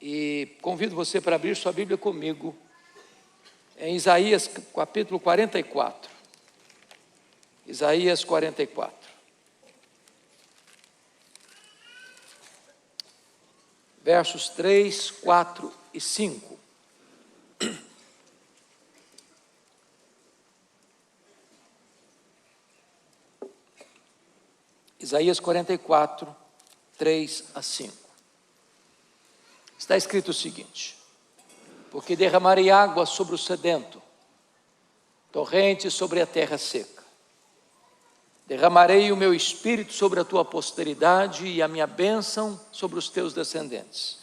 E convido você para abrir sua Bíblia comigo em Isaías capítulo 44. Isaías 44. Versos 3, 4 e 5. Isaías 44, 3 a 5. Está escrito o seguinte: porque derramarei água sobre o sedento, torrentes sobre a terra seca. Derramarei o meu espírito sobre a tua posteridade e a minha bênção sobre os teus descendentes.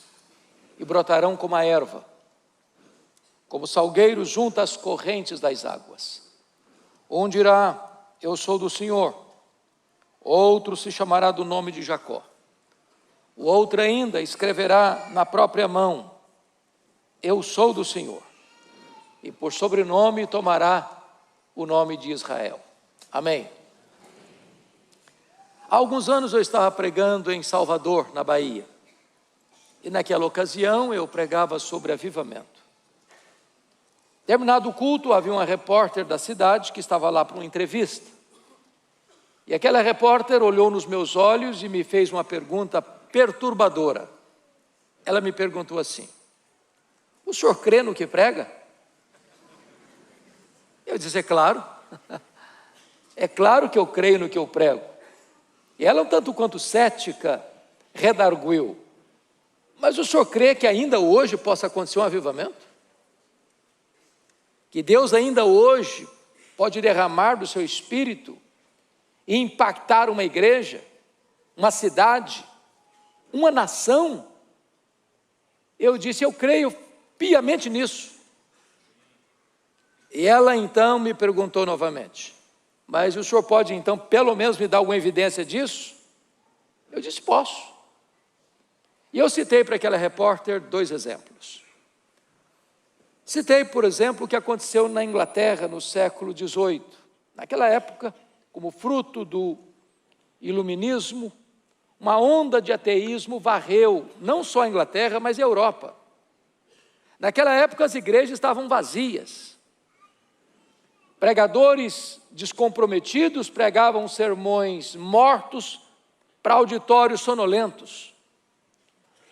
E brotarão como a erva, como salgueiro junto às correntes das águas. Um dirá: eu sou do Senhor. Outro se chamará do nome de Jacó. O outro ainda escreverá na própria mão: eu sou do Senhor. E por sobrenome tomará o nome de Israel. Amém. Há alguns anos eu estava pregando em Salvador, na Bahia. E naquela ocasião eu pregava sobre avivamento. Terminado o culto, havia uma repórter da cidade que estava lá para uma entrevista. E aquela repórter olhou nos meus olhos e me fez uma pergunta perturbadora. Ela me perguntou assim: o senhor crê no que prega? Eu disse: é claro. É claro que eu creio no que eu prego. E ela, um tanto quanto cética, redarguiu: mas o senhor crê que ainda hoje possa acontecer um avivamento? Que Deus ainda hoje pode derramar do seu espírito e impactar uma igreja, uma cidade, uma nação? Eu disse: eu creio piamente nisso. E ela então me perguntou novamente: mas o senhor pode então pelo menos me dar alguma evidência disso? Eu disse: posso. E eu citei para aquela repórter 2 exemplos. Citei, por exemplo, o que aconteceu na Inglaterra no século XVIII. Naquela época, como fruto do iluminismo, uma onda de ateísmo varreu não só a Inglaterra, mas a Europa. Naquela época as igrejas estavam vazias. Pregadores descomprometidos pregavam sermões mortos para auditórios sonolentos.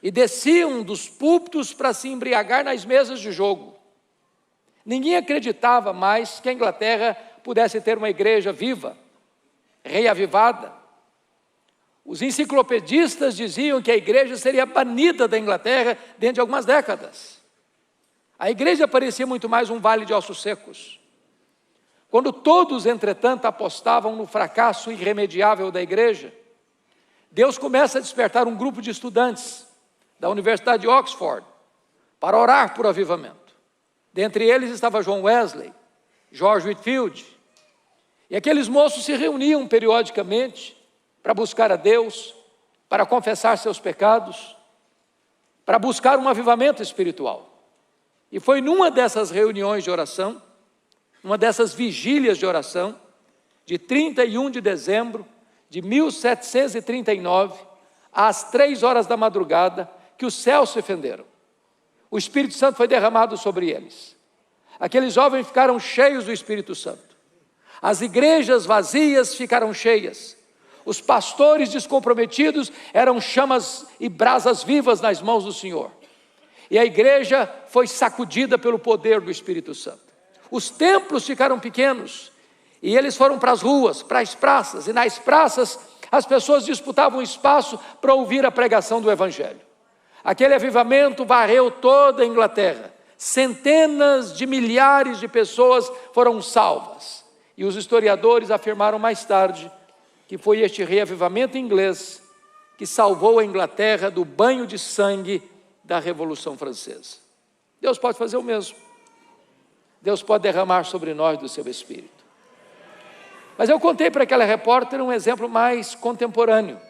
E desciam dos púlpitos para se embriagar nas mesas de jogo. Ninguém acreditava mais que a Inglaterra pudesse ter uma igreja viva, reavivada. Os enciclopedistas diziam que a igreja seria banida da Inglaterra dentro de algumas décadas. A igreja parecia muito mais um vale de ossos secos. Quando todos, entretanto, apostavam no fracasso irremediável da igreja, Deus começa a despertar um grupo de estudantes da Universidade de Oxford para orar por avivamento. Dentre eles estava John Wesley, George Whitefield. E aqueles moços se reuniam periodicamente para buscar a Deus, para confessar seus pecados, para buscar um avivamento espiritual. E foi numa dessas reuniões de oração, uma dessas vigílias de oração, de 31 de dezembro de 1739, às 3 horas da madrugada, que os céus se fenderam. O Espírito Santo foi derramado sobre eles. Aqueles jovens ficaram cheios do Espírito Santo. As igrejas vazias ficaram cheias. Os pastores descomprometidos eram chamas e brasas vivas nas mãos do Senhor. E a igreja foi sacudida pelo poder do Espírito Santo. Os templos ficaram pequenos e eles foram para as ruas, para as praças. E nas praças as pessoas disputavam espaço para ouvir a pregação do Evangelho. Aquele avivamento varreu toda a Inglaterra. Centenas de milhares de pessoas foram salvas. E os historiadores afirmaram mais tarde que foi este reavivamento inglês que salvou a Inglaterra do banho de sangue da Revolução Francesa. Deus pode fazer o mesmo. Deus pode derramar sobre nós do seu Espírito. Mas eu contei para aquela repórter um exemplo mais contemporâneo.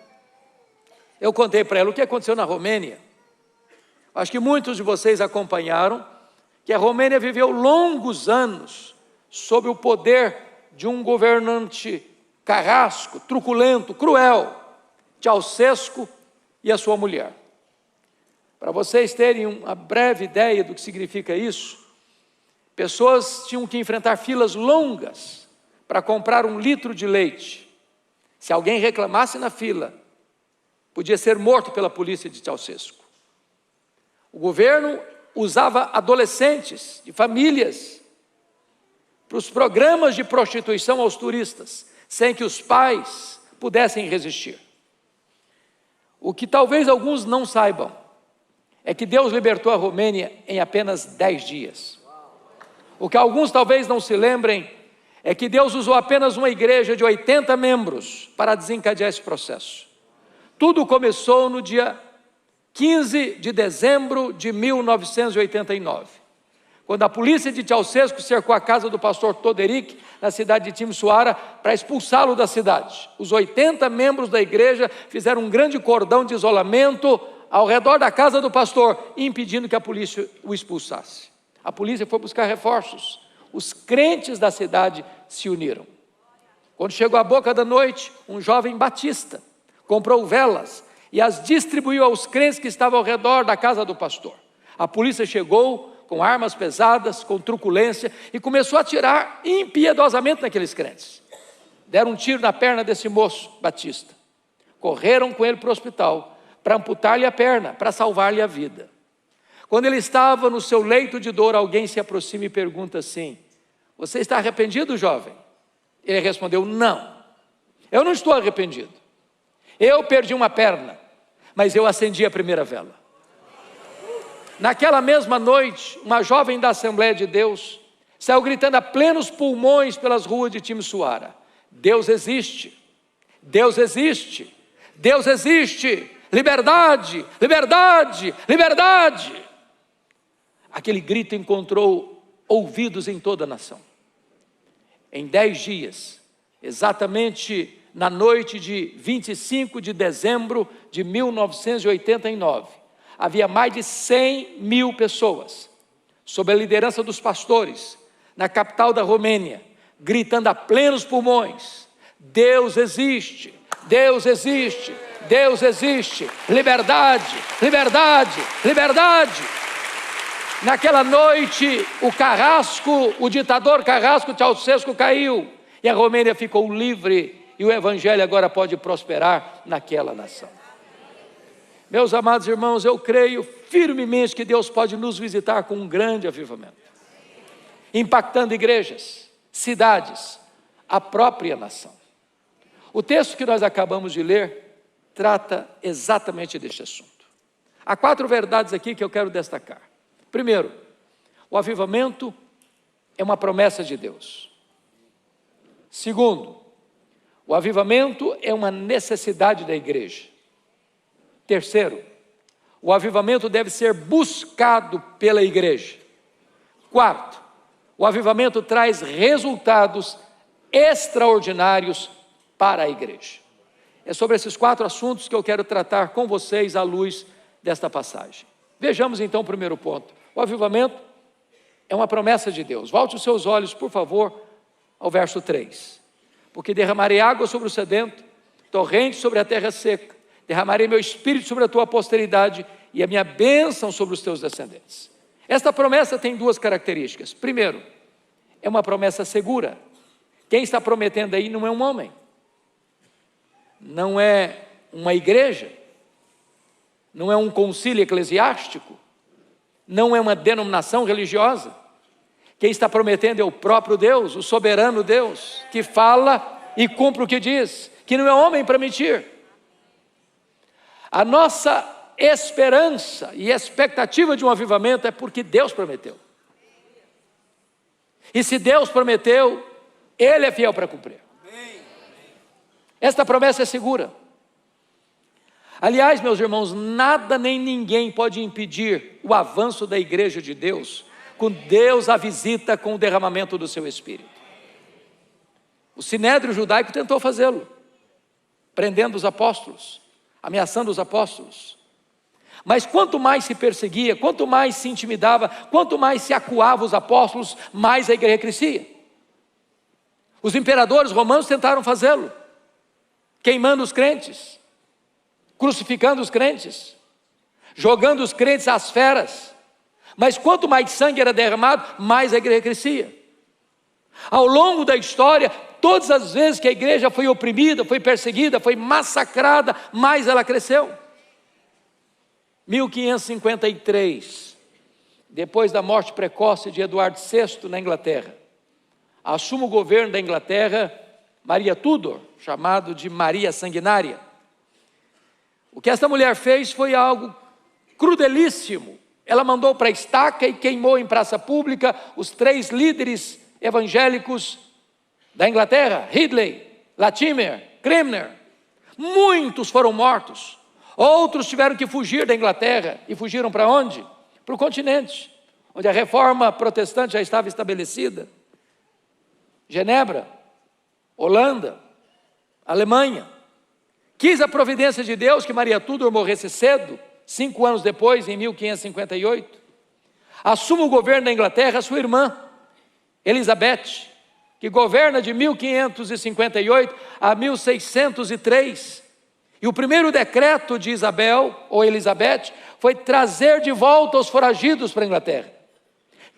Eu contei para ela o que aconteceu na Romênia. Acho que muitos de vocês acompanharam que a Romênia viveu longos anos sob o poder de um governante carrasco, truculento, cruel, Ceausescu e a sua mulher. Para vocês terem uma breve ideia do que significa isso, pessoas tinham que enfrentar filas longas para comprar 1 litro de leite. Se alguém reclamasse na fila, podia ser morto pela polícia de Ceausescu. O governo usava adolescentes de famílias para os programas de prostituição aos turistas, sem que os pais pudessem resistir. O que talvez alguns não saibam é que Deus libertou a Romênia em apenas 10 dias. O que alguns talvez não se lembrem é que Deus usou apenas uma igreja de 80 membros para desencadear esse processo. Tudo começou no dia 15 de dezembro de 1989, quando a polícia de Ceausescu cercou a casa do pastor Toderic, na cidade de Timișoara, para expulsá-lo da cidade. Os 80 membros da igreja fizeram um grande cordão de isolamento ao redor da casa do pastor, impedindo que a polícia o expulsasse. A polícia foi buscar reforços. Os crentes da cidade se uniram. Quando chegou a boca da noite, um jovem batista comprou velas e as distribuiu aos crentes que estavam ao redor da casa do pastor. A polícia chegou com armas pesadas, com truculência, e começou a atirar impiedosamente naqueles crentes. Deram um tiro na perna desse moço batista. Correram com ele para o hospital, para amputar-lhe a perna, para salvar-lhe a vida. Quando ele estava no seu leito de dor, alguém se aproxima e pergunta assim: você está arrependido, jovem? Ele respondeu: não, eu não estou arrependido. Eu perdi uma perna, mas eu acendi a primeira vela. Naquela mesma noite, uma jovem da Assembleia de Deus saiu gritando a plenos pulmões pelas ruas de Timișoara: Deus existe, Deus existe, Deus existe, liberdade, liberdade, liberdade. Aquele grito encontrou ouvidos em toda a nação. Em 10 dias, exatamente na noite de 25 de dezembro de 1989, havia mais de 100 mil pessoas, sob a liderança dos pastores, na capital da Romênia, gritando a plenos pulmões: Deus existe, Deus existe, Deus existe, liberdade, liberdade, liberdade. Naquela noite, o ditador Carrasco Ceausescu caiu, e a Romênia ficou livre, e o evangelho agora pode prosperar naquela nação. Meus amados irmãos, eu creio firmemente que Deus pode nos visitar com um grande avivamento, impactando igrejas, cidades, a própria nação. O texto que nós acabamos de ler trata exatamente deste assunto. Há 4 verdades aqui que eu quero destacar. Primeiro, o avivamento é uma promessa de Deus. Segundo, o avivamento é uma necessidade da igreja. Terceiro, o avivamento deve ser buscado pela igreja. Quarto, o avivamento traz resultados extraordinários para a igreja. É sobre esses 4 assuntos que eu quero tratar com vocês à luz desta passagem. Vejamos então o primeiro ponto. O avivamento é uma promessa de Deus. Volte os seus olhos, por favor, ao verso 3. Porque derramarei água sobre o sedento, torrente sobre a terra seca, derramarei meu espírito sobre a tua posteridade e a minha bênção sobre os teus descendentes. Esta promessa tem 2 características. Primeiro, é uma promessa segura. Quem está prometendo aí não é um homem, não é uma igreja, não é um concílio eclesiástico, não é uma denominação religiosa. Quem está prometendo é o próprio Deus, o soberano Deus, que fala e cumpre o que diz, que não é homem para mentir. A nossa esperança e expectativa de um avivamento é porque Deus prometeu. E se Deus prometeu, Ele é fiel para cumprir. Esta promessa é segura. Aliás, meus irmãos, nada nem ninguém pode impedir o avanço da igreja de Deus, quando Deus a visita com o derramamento do seu Espírito. O sinédrio judaico tentou fazê-lo, prendendo os apóstolos, ameaçando os apóstolos. Mas quanto mais se perseguia, quanto mais se intimidava, quanto mais se acuava os apóstolos, mais a igreja crescia. Os imperadores romanos tentaram fazê-lo, queimando os crentes, crucificando os crentes. jogando os crentes às feras. Mas quanto mais sangue era derramado, mais a igreja crescia. Ao longo da história, todas as vezes que a igreja foi oprimida, foi perseguida, foi massacrada, mais ela cresceu. 1553, depois da morte precoce de Eduardo VI na Inglaterra, assume o governo da Inglaterra Maria Tudor, chamado de Maria Sanguinária. O que essa mulher fez foi algo crudelíssimo. Ela mandou para a estaca e queimou em praça pública os 3 líderes evangélicos da Inglaterra, Ridley, Latimer, Cranmer. Muitos foram mortos. Outros tiveram que fugir da Inglaterra. E fugiram para onde? Para o continente, onde a reforma protestante já estava estabelecida. Genebra, Holanda, Alemanha. Quis a providência de Deus que Maria Tudor morresse cedo, 5 anos depois, em 1558. Assume o governo da Inglaterra sua irmã, Elizabeth, que governa de 1558 a 1603. E o primeiro decreto de Isabel, ou Elizabeth, foi trazer de volta os foragidos para a Inglaterra.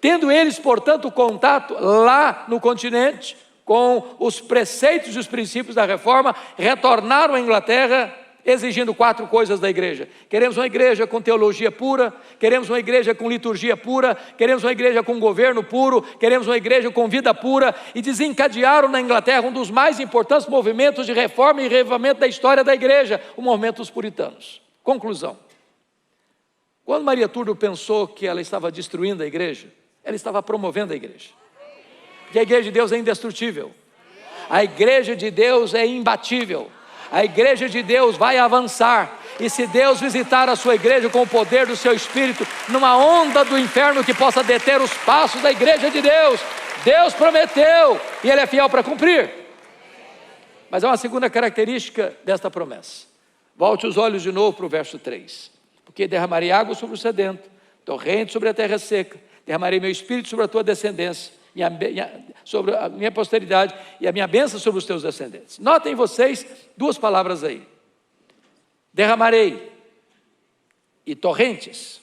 Tendo eles, portanto, contato lá no continente, com os preceitos e os princípios da reforma, retornaram à Inglaterra exigindo 4 coisas da igreja. Queremos uma igreja com teologia pura, queremos uma igreja com liturgia pura, queremos uma igreja com governo puro, queremos uma igreja com vida pura, e desencadearam na Inglaterra um dos mais importantes movimentos de reforma e reavivamento da história da igreja, o movimento dos puritanos. Conclusão: quando Maria Tudor pensou que ela estava destruindo a igreja, ela estava promovendo a igreja. Porque a igreja de Deus é indestrutível, a igreja de Deus é imbatível, a igreja de Deus vai avançar. E se Deus visitar a sua igreja com o poder do seu Espírito, numa onda do inferno que possa deter os passos da igreja de Deus, Deus prometeu e Ele é fiel para cumprir. Mas há uma segunda característica desta promessa. Volte os olhos de novo para o verso 3. Porque derramarei água sobre o sedento, torrente sobre a terra seca, derramarei meu Espírito sobre a tua descendência, sobre a minha posteridade, e a minha bênção sobre os teus descendentes. Notem vocês 2 palavras aí: derramarei e torrentes.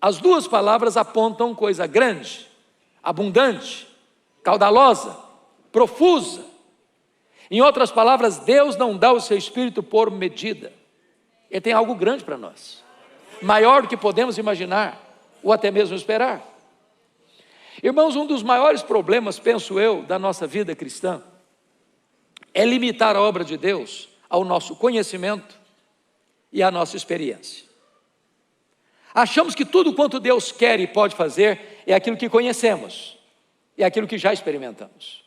As 2 palavras apontam coisa grande, abundante, caudalosa, profusa. Em outras palavras, Deus não dá o seu Espírito por medida. Ele tem algo grande para nós, maior do que podemos imaginar ou até mesmo esperar. Irmãos, um dos maiores problemas, penso eu, da nossa vida cristã é limitar a obra de Deus ao nosso conhecimento e à nossa experiência. Achamos que tudo quanto Deus quer e pode fazer é aquilo que conhecemos, é aquilo que já experimentamos.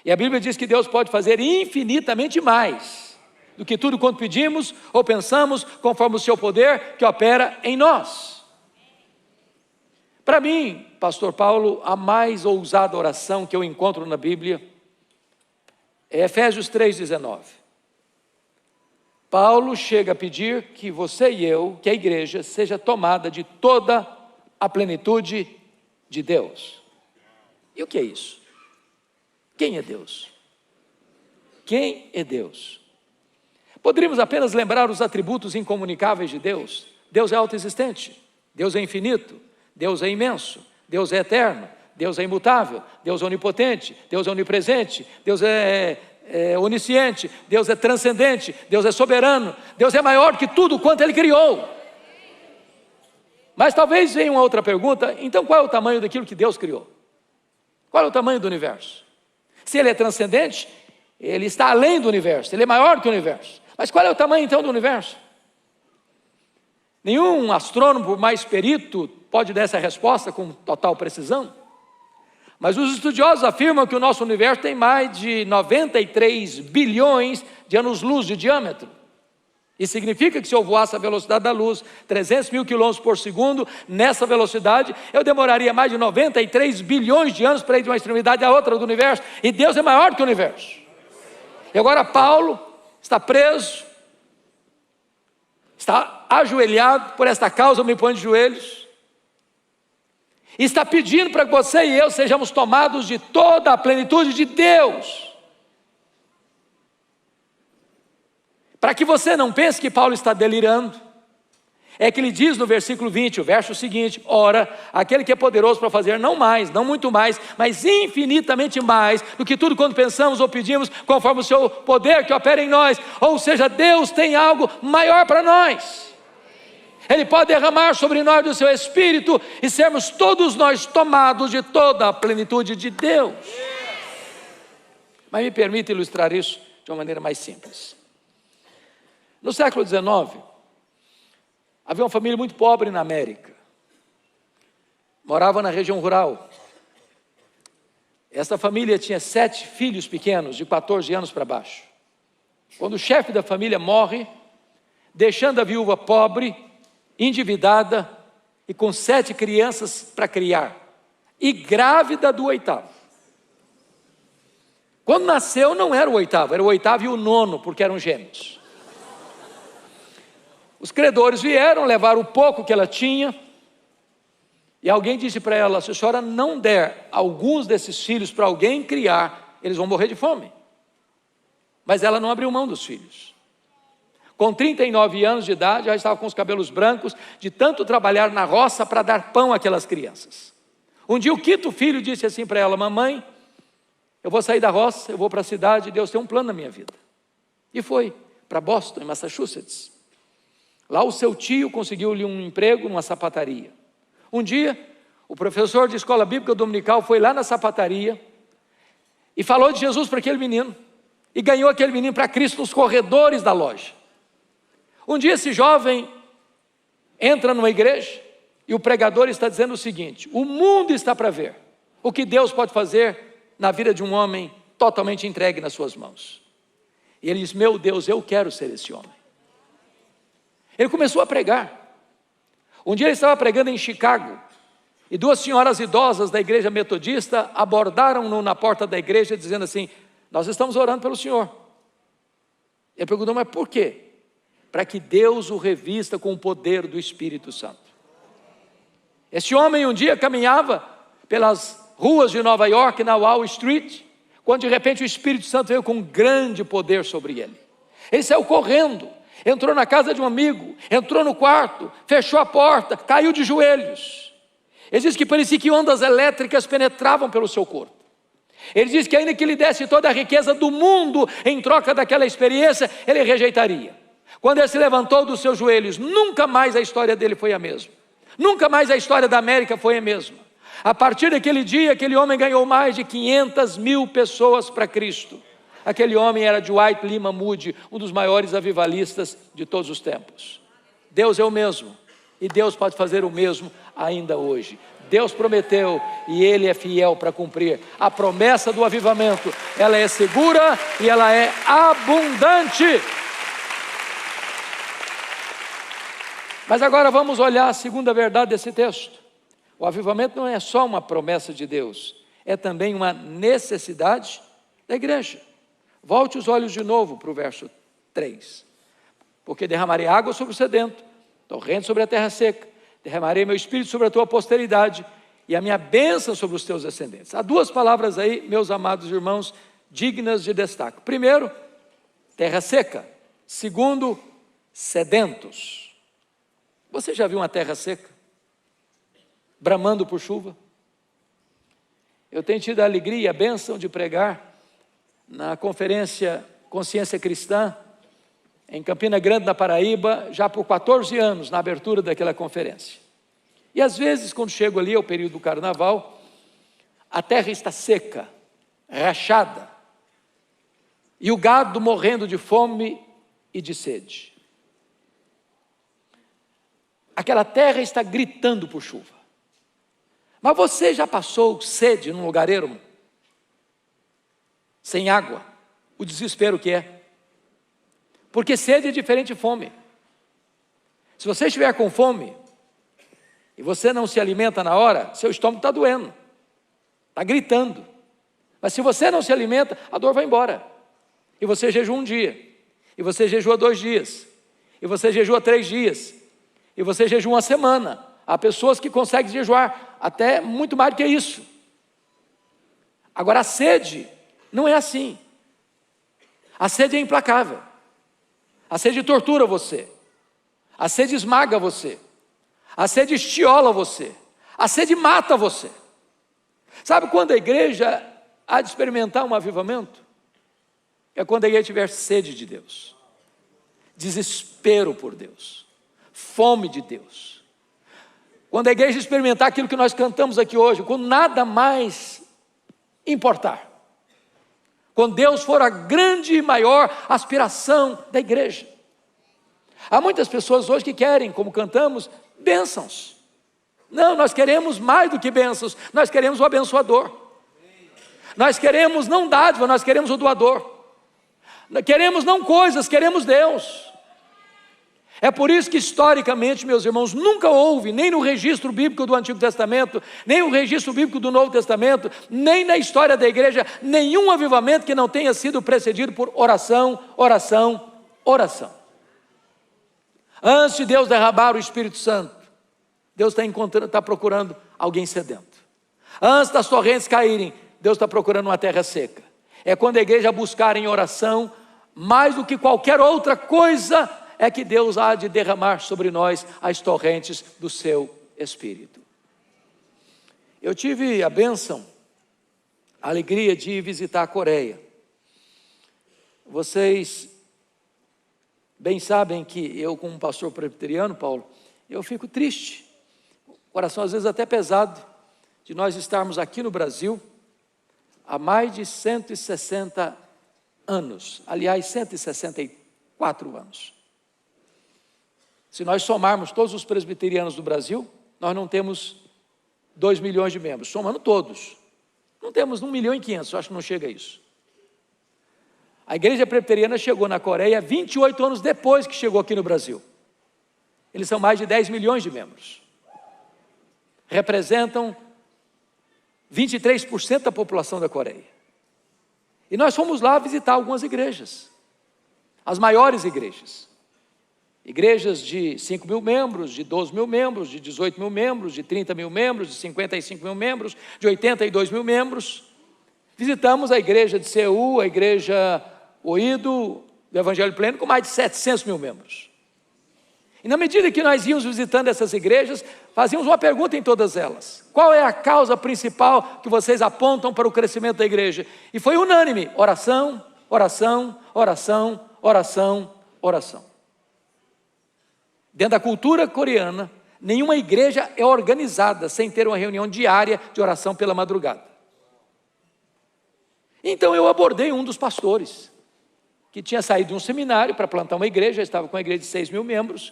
E a Bíblia diz que Deus pode fazer infinitamente mais do que tudo quanto pedimos ou pensamos, conforme o seu poder que opera em nós. Para mim, pastor Paulo, a mais ousada oração que eu encontro na Bíblia é Efésios 3,19. Paulo chega a pedir que você e eu, que a igreja, seja tomada de toda a plenitude de Deus. E o que é isso? Quem é Deus? Quem é Deus? Poderíamos apenas lembrar os atributos incomunicáveis de Deus. Deus é autoexistente, Deus é infinito, Deus é imenso, Deus é eterno, Deus é imutável, Deus é onipotente, Deus é onipresente, Deus é onisciente, Deus é transcendente, Deus é soberano, Deus é maior que tudo quanto Ele criou. Mas talvez venha uma outra pergunta: então qual é o tamanho daquilo que Deus criou? Qual é o tamanho do universo? Se Ele é transcendente, Ele está além do universo, Ele é maior que o universo. Mas qual é o tamanho então do universo? Nenhum astrônomo, por mais perito, pode dar essa resposta com total precisão. Mas os estudiosos afirmam que o nosso universo tem mais de 93 bilhões de anos-luz de diâmetro. Isso significa que se eu voasse a velocidade da luz, 300 mil quilômetros por segundo, nessa velocidade, eu demoraria mais de 93 bilhões de anos para ir de uma extremidade à outra do universo. E Deus é maior que o universo. E agora Paulo está preso, está ajoelhado, por esta causa eu me ponho de joelhos, e está pedindo para que você e eu sejamos tomados de toda a plenitude de Deus. Para que você não pense que Paulo está delirando, É que ele diz no versículo 20, o verso seguinte: ora, aquele que é poderoso para fazer não mais, não muito mais, mas infinitamente mais do que tudo quando pensamos ou pedimos, conforme o seu poder que opera em nós. Ou seja, Deus tem algo maior para nós. Ele pode derramar sobre nós do seu Espírito e sermos todos nós tomados de toda a plenitude de Deus. Mas me permita ilustrar isso de uma maneira mais simples. No século XIX, havia uma família muito pobre na América. Morava na região rural. Essa família tinha 7 filhos pequenos, de 14 anos para baixo. Quando o chefe da família morre, deixando a viúva pobre, endividada e com 7 crianças para criar, e grávida do 8º. Quando nasceu não era o 8º, era o 8º e o 9º, porque eram gêmeos. Os credores vieram, levaram o pouco que ela tinha, e alguém disse para ela: se a senhora não der alguns desses filhos para alguém criar, eles vão morrer de fome. Mas ela não abriu mão dos filhos. Com 39 anos de idade, já estava com os cabelos brancos, de tanto trabalhar na roça para dar pão àquelas crianças. Um dia o 5º filho disse assim para ela: mamãe, eu vou sair da roça, eu vou para a cidade, Deus tem um plano na minha vida. E foi para Boston, em Massachusetts. Lá o seu tio conseguiu-lhe um emprego numa sapataria. Um dia, o professor de escola bíblica dominical foi lá na sapataria e falou de Jesus para aquele menino, e ganhou aquele menino para Cristo nos corredores da loja. Um dia esse jovem entra numa igreja e o pregador está dizendo o seguinte: o mundo está para ver o que Deus pode fazer na vida de um homem totalmente entregue nas suas mãos. E ele diz: meu Deus, eu quero ser esse homem. Ele começou a pregar. Um dia ele estava pregando em Chicago, e 2 senhoras idosas da igreja metodista abordaram-no na porta da igreja dizendo assim: nós estamos orando pelo senhor. Ele perguntou: mas por quê? Para que Deus o revista com o poder do Espírito Santo. Esse homem um dia caminhava pelas ruas de Nova York, na Wall Street, quando de repente o Espírito Santo veio com um grande poder sobre ele. Ele saiu correndo, entrou na casa de um amigo, entrou no quarto, fechou a porta, caiu de joelhos. Ele diz que parecia que ondas elétricas penetravam pelo seu corpo. Ele diz que ainda que lhe desse toda a riqueza do mundo em troca daquela experiência, ele rejeitaria. Quando ele se levantou dos seus joelhos, nunca mais a história dele foi a mesma. Nunca mais a história da América foi a mesma. A partir daquele dia, aquele homem ganhou mais de 500 mil pessoas para Cristo. Aquele homem era Dwight Lyman Moody, um dos maiores avivalistas de todos os tempos. Deus é o mesmo, e Deus pode fazer o mesmo ainda hoje. Deus prometeu e Ele é fiel para cumprir. A promessa do avivamento, ela é segura e ela é abundante. Mas agora vamos olhar a segunda verdade desse texto. O avivamento não é só uma promessa de Deus, é também uma necessidade da igreja. Volte os olhos de novo para o verso 3. Porque derramarei água sobre o sedento, torrente sobre a terra seca, derramarei meu espírito sobre a tua posteridade e a minha bênção sobre os teus descendentes. Há 2 palavras aí, meus amados irmãos, dignas de destaque. Primeiro, terra seca. Segundo, sedentos. Você já viu uma terra seca? Bramando por chuva? Eu tenho tido a alegria e a bênção de pregar na conferência Consciência Cristã, em Campina Grande, na Paraíba, já por 14 anos, na abertura daquela conferência. E às vezes, quando chego ali ao período do carnaval, a terra está seca, rachada, e o gado morrendo de fome e de sede. Aquela terra está gritando por chuva. Mas você já passou sede num lugar ermo? Sem água? O desespero que é. Porque sede é diferente de fome. Se você estiver com fome e você não se alimenta na hora, seu estômago está doendo, está gritando. Mas se você não se alimenta, a dor vai embora. E você jejua um dia, e você jejua 2 dias, e você jejua 3 dias, e você jejua uma semana. Há pessoas que conseguem jejuar até muito mais do que isso. Agora a sede não é assim. A sede é implacável. A sede tortura você. A sede esmaga você. A sede estiola você. A sede mata você. Sabe quando a igreja há de experimentar um avivamento? É quando a igreja tiver sede de Deus, desespero por Deus, fome de Deus. Quando a igreja experimentar aquilo que nós cantamos aqui hoje, quando nada mais importar. Quando Deus for a grande e maior aspiração da igreja. Há muitas pessoas hoje que querem, como cantamos, bênçãos. Não, nós queremos mais do que bênçãos, nós queremos o abençoador. Nós queremos não dádiva, nós queremos o doador. Queremos não coisas, queremos Deus. É por isso que historicamente, meus irmãos, nunca houve, nem no registro bíblico do Antigo Testamento, nem no registro bíblico do Novo Testamento, nem na história da igreja, nenhum avivamento que não tenha sido precedido por oração, oração, oração. Antes de Deus derramar o Espírito Santo, Deus está procurando alguém sedento. Antes das torrentes caírem, Deus está procurando uma terra seca. É quando a igreja buscar em oração, mais do que qualquer outra coisa, é que Deus há de derramar sobre nós as torrentes do seu Espírito. Eu tive a bênção, a alegria de visitar a Coreia. Vocês bem sabem que eu, como pastor presbiteriano, Paulo, eu fico triste, o coração às vezes até pesado, de nós estarmos aqui no Brasil há mais de 160 anos, aliás, 164 anos. Se nós somarmos todos os presbiterianos do Brasil, nós não temos 2 milhões de membros, somando todos. Não temos 1,5 milhão, acho que não chega a isso. A igreja presbiteriana chegou na Coreia 28 anos depois que chegou aqui no Brasil. Eles são mais de 10 milhões de membros. Representam 23% da população da Coreia. E nós fomos lá visitar algumas igrejas, as maiores igrejas. Igrejas de 5 mil membros, de 12 mil membros, de 18 mil membros, de 30 mil membros, de 55 mil membros, de 82 mil membros. Visitamos a igreja de Seul, a igreja Oído, do Evangelho Pleno, com mais de 700 mil membros. E na medida que nós íamos visitando essas igrejas, fazíamos uma pergunta em todas elas: qual é a causa principal que vocês apontam para o crescimento da igreja? E foi unânime: oração, oração, oração, oração, oração. Dentro da cultura coreana, nenhuma igreja é organizada sem ter uma reunião diária de oração pela madrugada. Então eu abordei um dos pastores, que tinha saído de um seminário para plantar uma igreja, estava com uma igreja de 6 mil membros,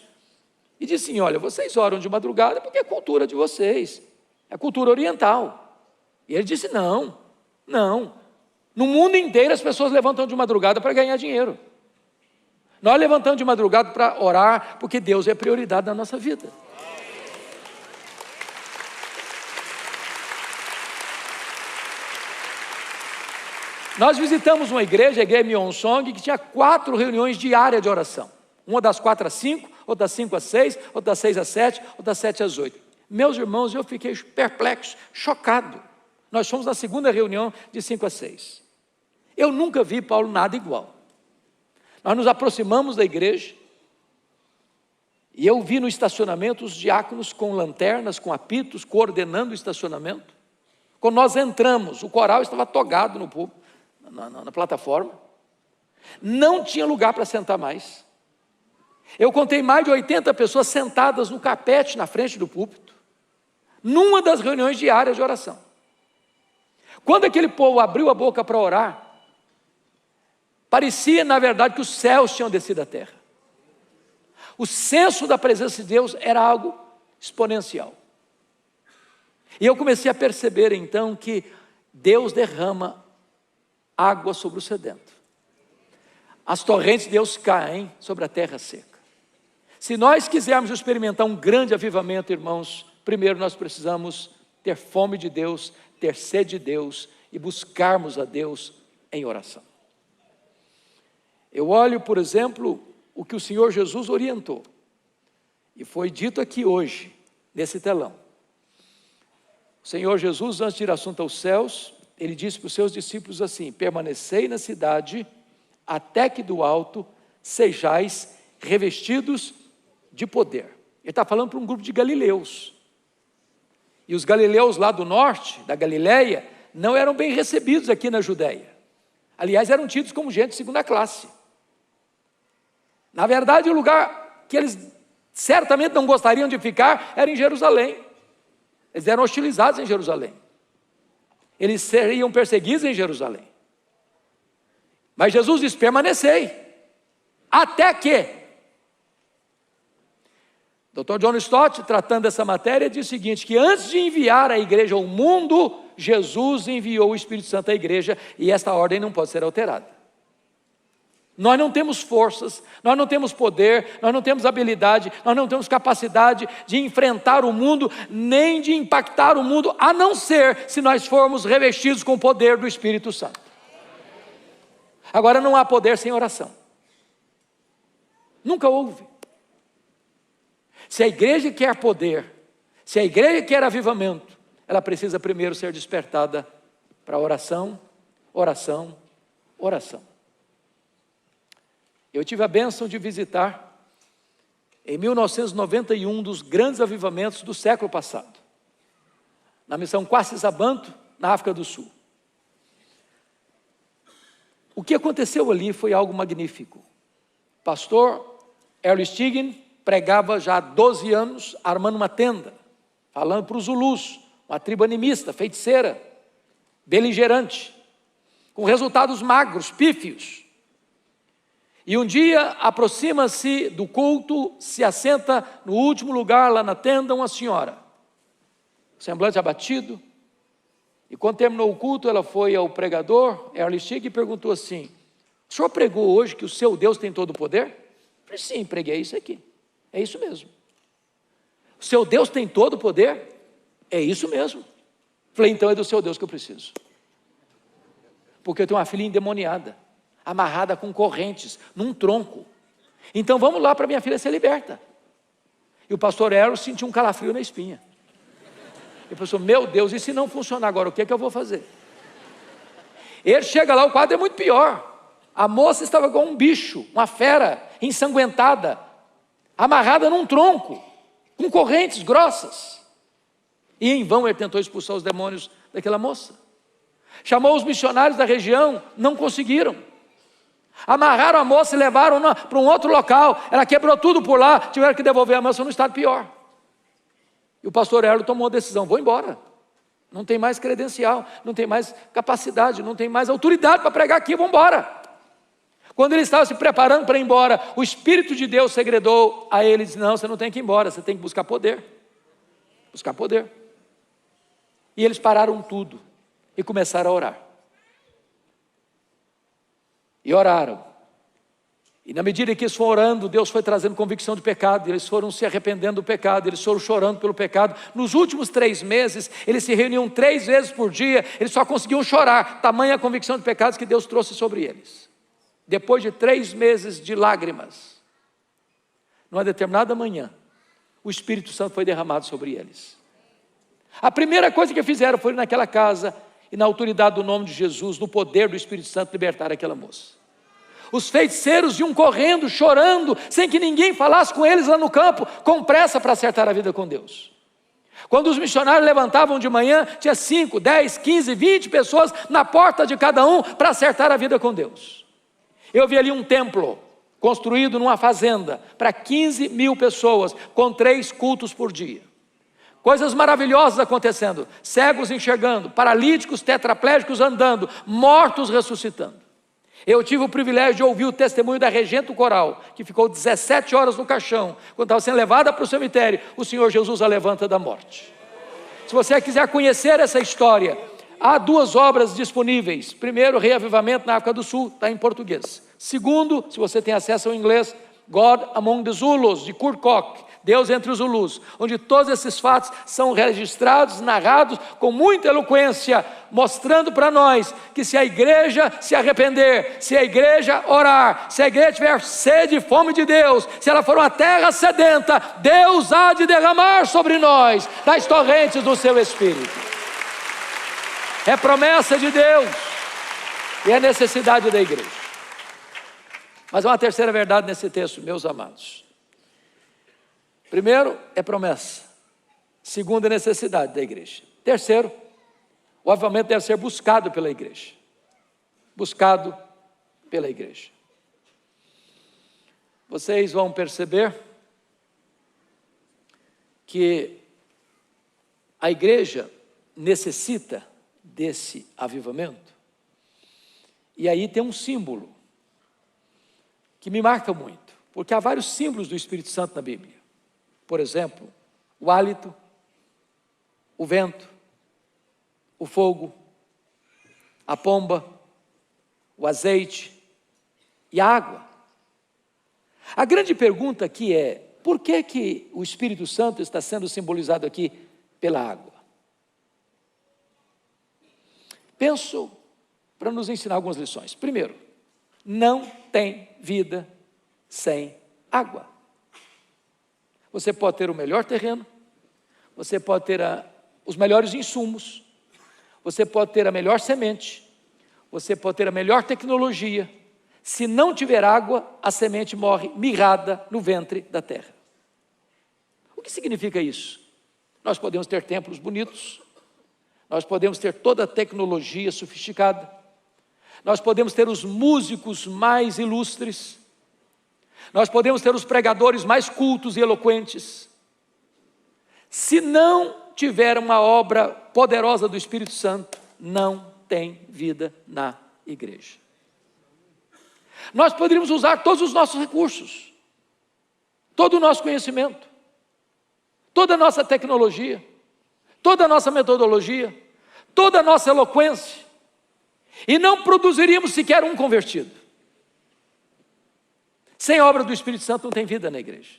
e disse assim: olha, vocês oram de madrugada porque é a cultura de vocês, é a cultura oriental. E ele disse: não, no mundo inteiro as pessoas levantam de madrugada para ganhar dinheiro. Nós levantamos de madrugada para orar, porque Deus é prioridade na nossa vida. Nós visitamos uma igreja, a igreja Myeonsong, que tinha 4 reuniões diárias de oração. Uma das 4 às 5, outra das 5 às 6, outra das 6 às 7, outra das 7 às 8. Meus irmãos, eu fiquei perplexo, chocado. Nós fomos na segunda reunião de 5 às 6. Eu nunca vi, Paulo, nada igual. Nós nos aproximamos da igreja, e eu vi no estacionamento os diáconos com lanternas, com apitos, coordenando o estacionamento. Quando nós entramos, o coral estava togado no púlpito, na plataforma. Não tinha lugar para sentar mais. Eu contei mais de 80 pessoas sentadas no carpete na frente do púlpito, numa das reuniões diárias de oração. Quando aquele povo abriu a boca para orar, parecia, na verdade, que os céus tinham descido à terra. O senso da presença de Deus era algo exponencial. E eu comecei a perceber, então, que Deus derrama água sobre o sedento. As torrentes de Deus caem sobre a terra seca. Se nós quisermos experimentar um grande avivamento, irmãos, primeiro nós precisamos ter fome de Deus, ter sede de Deus e buscarmos a Deus em oração. Eu olho, por exemplo, o que o Senhor Jesus orientou, e foi dito aqui hoje, nesse telão. O Senhor Jesus, antes de ir assunto aos céus, ele disse para os seus discípulos assim: permanecei na cidade, até que do alto sejais revestidos de poder. Ele está falando para um grupo de galileus. E os galileus lá do norte, da Galileia, não eram bem recebidos aqui na Judéia. Aliás, eram tidos como gente de segunda classe. Na verdade, o lugar que eles certamente não gostariam de ficar era em Jerusalém. Eles eram hostilizados em Jerusalém. Eles seriam perseguidos em Jerusalém. Mas Jesus diz: permanecei, até que. Dr. John Stott, tratando dessa matéria, diz o seguinte, que antes de enviar a igreja ao mundo, Jesus enviou o Espírito Santo à igreja, e esta ordem não pode ser alterada. Nós não temos forças, nós não temos poder, nós não temos habilidade, nós não temos capacidade de enfrentar o mundo, nem de impactar o mundo, a não ser se nós formos revestidos com o poder do Espírito Santo. Agora, não há poder sem oração. Nunca houve. Se a igreja quer poder, se a igreja quer avivamento, ela precisa primeiro ser despertada para oração, oração, oração. Eu tive a bênção de visitar, em 1991, um dos grandes avivamentos do século passado, na missão Quacis-Abanto, na África do Sul. O que aconteceu ali foi algo magnífico. O pastor Errol Stiggin pregava já há 12 anos, armando uma tenda, falando para os Zulus, uma tribo animista, feiticeira, beligerante, com resultados magros, pífios. E um dia aproxima-se do culto, se assenta no último lugar lá na tenda uma senhora, semblante abatido, e quando terminou o culto ela foi ao pregador, Errol Stiggin, e perguntou assim: o senhor pregou hoje que o seu Deus tem todo o poder? Eu falei: sim, preguei isso aqui, é isso mesmo. O seu Deus tem todo o poder? É isso mesmo. Eu falei: então é do seu Deus que eu preciso, porque eu tenho uma filha endemoniada, amarrada com correntes, num tronco. Então vamos lá para minha filha ser liberta. E o pastor Errol sentiu um calafrio na espinha. Ele pensou: meu Deus, e se não funcionar agora, o que é que eu vou fazer? Ele chega lá, o quadro é muito pior. A moça estava igual um bicho, uma fera, ensanguentada, amarrada num tronco, com correntes grossas. E em vão ele tentou expulsar os demônios daquela moça. Chamou os missionários da região, não conseguiram. Amarraram a moça e levaram para um outro local. Ela quebrou tudo por lá, tiveram que devolver a moça num estado pior. E o pastor Errol tomou a decisão: vou embora. Não tem mais credencial, não tem mais capacidade, não tem mais autoridade para pregar aqui, vou embora. Quando ele estava se preparando para ir embora, o Espírito de Deus segredou a ele e disse: não, você não tem que ir embora, você tem que buscar poder. Buscar poder. E eles pararam tudo e começaram a orar. E oraram. E na medida que eles foram orando, Deus foi trazendo convicção de pecado, eles foram se arrependendo do pecado, eles foram chorando pelo pecado. Nos últimos 3 meses, eles se reuniam 3 vezes por dia, eles só conseguiam chorar, tamanha a convicção de pecados que Deus trouxe sobre eles. Depois de 3 meses de lágrimas, numa determinada manhã, o Espírito Santo foi derramado sobre eles. A primeira coisa que fizeram foi ir naquela casa e, na autoridade do nome de Jesus, no poder do Espírito Santo, libertar aquela moça. Os feiticeiros iam correndo, chorando, sem que ninguém falasse com eles lá no campo, com pressa para acertar a vida com Deus. Quando os missionários levantavam de manhã, tinha 5, 10, 15, 20 pessoas na porta de cada um para acertar a vida com Deus. Eu vi ali um templo construído numa fazenda para 15 mil pessoas, com 3 cultos por dia. Coisas maravilhosas acontecendo, cegos enxergando, paralíticos, tetraplégicos andando, mortos ressuscitando. Eu tive o privilégio de ouvir o testemunho da regente do coral, que ficou 17 horas no caixão, quando estava sendo levada para o cemitério, o Senhor Jesus a levanta da morte. Se você quiser conhecer essa história, há 2 obras disponíveis. Primeiro, Reavivamento na África do Sul, está em português. Segundo, se você tem acesso ao inglês, God Among the Zulus, de Kurt Koch, Deus entre os Zulus, onde todos esses fatos são registrados, narrados com muita eloquência, mostrando para nós que se a igreja se arrepender, se a igreja orar, se a igreja tiver sede e fome de Deus, se ela for uma terra sedenta, Deus há de derramar sobre nós das torrentes do seu Espírito. É promessa de Deus e é necessidade da igreja. Mas há uma terceira verdade nesse texto, meus amados. Primeiro, é promessa. Segundo, é necessidade da igreja. Terceiro, o avivamento deve ser buscado pela igreja. Buscado pela igreja. Vocês vão perceber que a igreja necessita desse avivamento. E aí tem um símbolo que me marca muito, porque há vários símbolos do Espírito Santo na Bíblia. Por exemplo, o hálito, o vento, o fogo, a pomba, o azeite e a água. A grande pergunta aqui é: por que o Espírito Santo está sendo simbolizado aqui pela água? Penso para nos ensinar algumas lições. Primeiro, não tem vida sem água. Você pode ter o melhor terreno, você pode ter os melhores insumos, você pode ter a melhor semente, você pode ter a melhor tecnologia. Se não tiver água, a semente morre mirrada no ventre da terra. O que significa isso? Nós podemos ter templos bonitos, nós podemos ter toda a tecnologia sofisticada, nós podemos ter os músicos mais ilustres, nós podemos ter os pregadores mais cultos e eloquentes. Se não tiver uma obra poderosa do Espírito Santo, não tem vida na igreja. Nós poderíamos usar todos os nossos recursos, todo o nosso conhecimento, toda a nossa tecnologia, toda a nossa metodologia, toda a nossa eloquência, e não produziríamos sequer um convertido. Sem a obra do Espírito Santo não tem vida na igreja.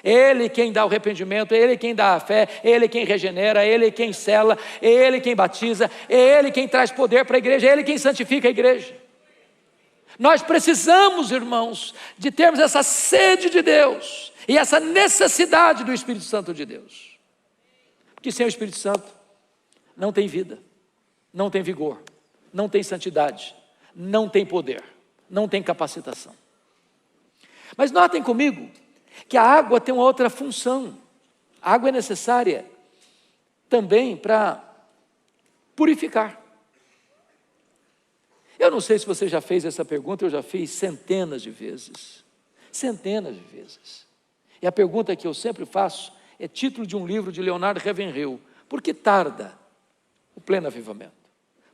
É Ele quem dá o arrependimento, é Ele quem dá a fé, é Ele quem regenera, é Ele quem sela, é Ele quem batiza, é Ele quem traz poder para a igreja, é Ele quem santifica a igreja. Nós precisamos, irmãos, de termos essa sede de Deus e essa necessidade do Espírito Santo de Deus. Porque sem o Espírito Santo não tem vida, não tem vigor, não tem santidade, não tem poder, não tem capacitação. Mas notem comigo que a água tem uma outra função. A água é necessária também para purificar. Eu não sei se você já fez essa pergunta, eu já fiz centenas de vezes. Centenas de vezes. E a pergunta que eu sempre faço é título de um livro de Leonardo Ravenhill: por que tarda o pleno avivamento?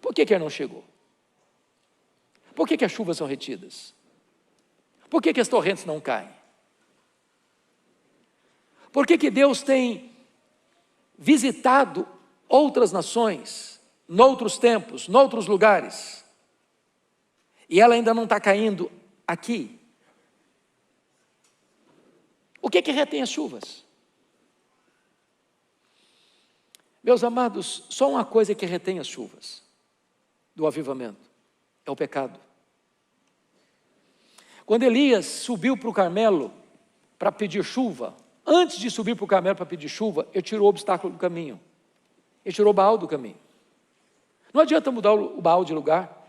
Por que ele não chegou? Por que as chuvas são retidas? Por que as torrentes não caem? Por que Deus tem visitado outras nações, noutros tempos, noutros lugares, e ela ainda não está caindo aqui? O que retém as chuvas? Meus amados, só uma coisa que retém as chuvas do avivamento: é o pecado. Quando Elias subiu para o Carmelo para pedir chuva, antes de subir para o Carmelo para pedir chuva, ele tirou o obstáculo do caminho. Ele tirou o Baal do caminho. Não adianta mudar o Baal de lugar.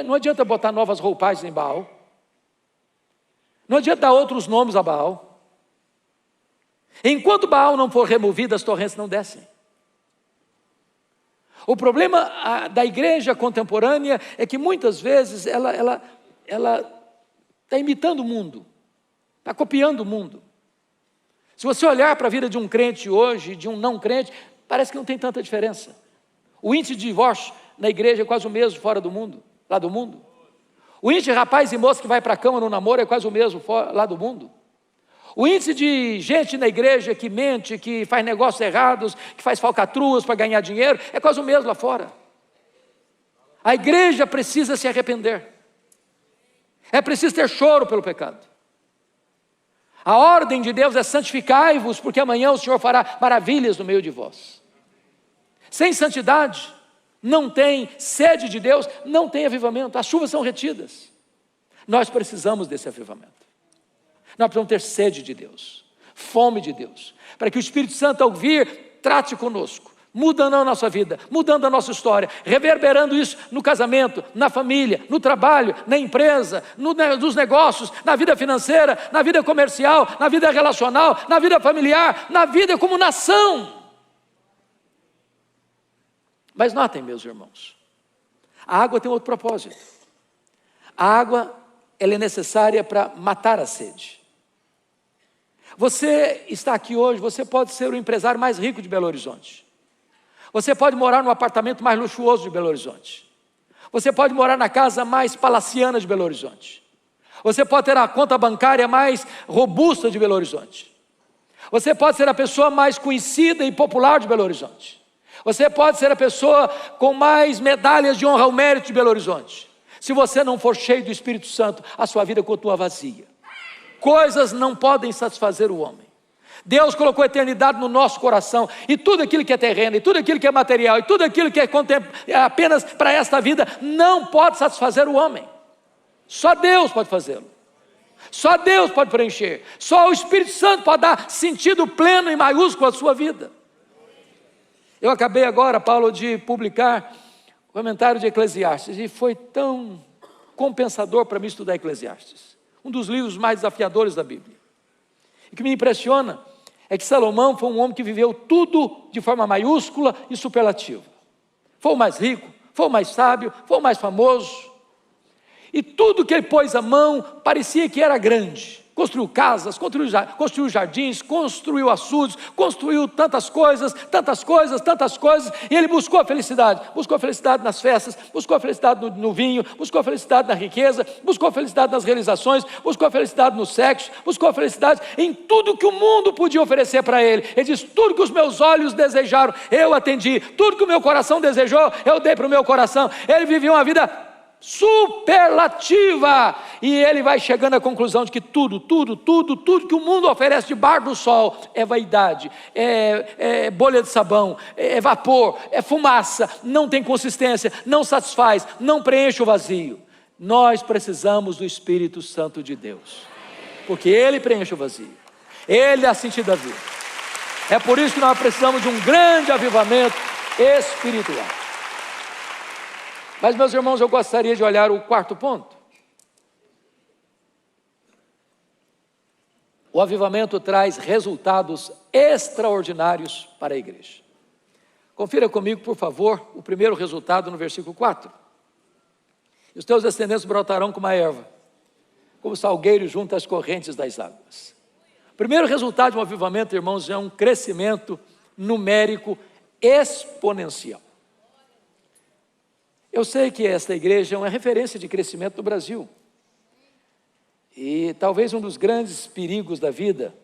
Não adianta botar novas roupagens em Baal. Não adianta dar outros nomes a Baal. Enquanto Baal não for removido, as torrentes não descem. O problema da igreja contemporânea é que muitas vezes ela está imitando o mundo, está copiando o mundo. Se você olhar para a vida de um crente hoje e de um não crente, parece que não tem tanta diferença. O índice de divórcio na igreja é quase o mesmo fora do mundo, lá do mundo. O índice de rapaz e moça que vai para a cama no namoro é quase o mesmo lá do mundo. O índice de gente na igreja que mente, que faz negócios errados, que faz falcatruas para ganhar dinheiro, é quase o mesmo lá fora. A igreja precisa se arrepender. É preciso ter choro pelo pecado. A ordem de Deus é: santificai-vos, porque amanhã o Senhor fará maravilhas no meio de vós. Sem santidade, não tem sede de Deus, não tem avivamento. As chuvas são retidas. Nós precisamos desse avivamento. Nós precisamos ter sede de Deus, fome de Deus, para que o Espírito Santo, ao vir, trate conosco, mudando a nossa vida, mudando a nossa história, reverberando isso no casamento, na família, no trabalho, na empresa, nos negócios, na vida financeira, na vida comercial, na vida relacional, na vida familiar, na vida como nação. Mas notem, meus irmãos, a água tem outro propósito. A água, ela é necessária para matar a sede. Você está aqui hoje, você pode ser o empresário mais rico de Belo Horizonte. Você pode morar no apartamento mais luxuoso de Belo Horizonte. Você pode morar na casa mais palaciana de Belo Horizonte. Você pode ter a conta bancária mais robusta de Belo Horizonte. Você pode ser a pessoa mais conhecida e popular de Belo Horizonte. Você pode ser a pessoa com mais medalhas de honra ao mérito de Belo Horizonte. Se você não for cheio do Espírito Santo, a sua vida continua vazia. Coisas não podem satisfazer o homem. Deus colocou a eternidade no nosso coração, e tudo aquilo que é terreno, e tudo aquilo que é material, e tudo aquilo que é apenas para esta vida, não pode satisfazer o homem. Só Deus pode fazê-lo. Só Deus pode preencher. Só o Espírito Santo pode dar sentido pleno e maiúsculo à sua vida. Eu acabei agora, Paulo, de publicar o comentário de Eclesiastes, e foi tão compensador para mim estudar Eclesiastes. Um dos livros mais desafiadores da Bíblia. O que me impressiona é que Salomão foi um homem que viveu tudo de forma maiúscula e superlativa. Foi o mais rico, foi o mais sábio, foi o mais famoso. E tudo que ele pôs à mão parecia que era grande. Construiu casas, construiu jardins, construiu açudes, construiu tantas coisas, e ele buscou a felicidade nas festas, buscou a felicidade no vinho, buscou a felicidade na riqueza, buscou a felicidade nas realizações, buscou a felicidade no sexo, buscou a felicidade em tudo que o mundo podia oferecer para ele. Ele diz: tudo que os meus olhos desejaram, eu atendi, tudo que o meu coração desejou, eu dei para o meu coração. Ele viveu uma vida superlativa, e ele vai chegando à conclusão de que tudo que o mundo oferece debaixo do sol é vaidade, é bolha de sabão, é vapor, é fumaça, não tem consistência, não satisfaz, não preenche o vazio. Nós precisamos do Espírito Santo de Deus, porque Ele preenche o vazio, Ele dá sentido à vida. É por isso que nós precisamos de um grande avivamento espiritual. Mas, meus irmãos, eu gostaria de olhar o quarto ponto. O avivamento traz resultados extraordinários para a igreja. Confira comigo, por favor, o primeiro resultado no versículo 4. E os teus descendentes brotarão como a erva, como salgueiro junto às correntes das águas. O primeiro resultado de um avivamento, irmãos, é um crescimento numérico exponencial. Eu sei que esta igreja é uma referência de crescimento no Brasil. E talvez um dos grandes perigos da vida